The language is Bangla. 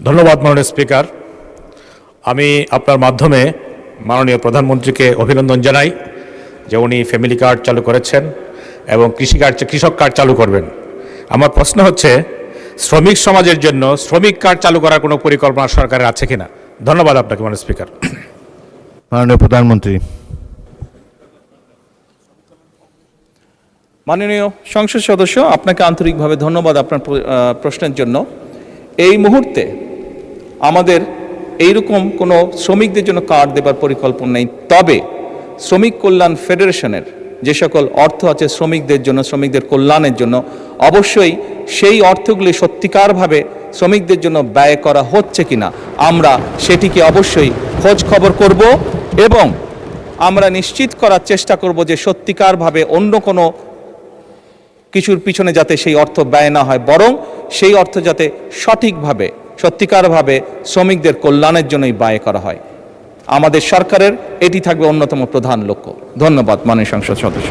ধন্যবাদ মাননীয় স্পিকার। আমি আপনার মাধ্যমে মাননীয় প্রধানমন্ত্রীকে অভিনন্দন জানাই যে উনি ফ্যামিলি কার্ড চালু করেছেন এবং কৃষক কার্ড চালু করবেন। আমার প্রশ্ন হচ্ছে, শ্রমিক সমাজের জন্য শ্রমিক কার্ড চালু করার কোনো পরিকল্পনা সরকারের আছে কিনা? ধন্যবাদ আপনাকে মাননীয় স্পিকার। মাননীয় প্রধানমন্ত্রী। মাননীয় সংসদ সদস্য, আপনাকে আন্তরিকভাবে ধন্যবাদ আপনার প্রশ্নের জন্য। এই মুহূর্তে আমাদের এইরকম কোনো শ্রমিকদের জন্য কার্ড দেবার পরিকল্পনা নেই, তবে শ্রমিক কল্যাণ ফেডারেশনের যে সকল অর্থ আছে শ্রমিকদের জন্য, শ্রমিকদের কল্যাণের জন্য, অবশ্যই সেই অর্থগুলি সত্যিকারভাবে শ্রমিকদের জন্য ব্যয় করা হচ্ছে কিনা আমরা সেটিকে অবশ্যই খোঁজ খবর করব এবং আমরা নিশ্চিত করার চেষ্টা করব যে সত্যিকারভাবে অন্য কোনো কিছুর পিছনে যাতে সেই অর্থ ব্যয় না হয়, বরং সেই অর্থ যাতে সঠিকভাবে সত্যিকারভাবে শ্রমিকদের কল্যাণের জন্যই ব্যয় করা হয়। আমাদের সরকারের এটি থাকবে অন্যতম প্রধান লক্ষ্য। ধন্যবাদ মাননীয় সংসদ সদস্য।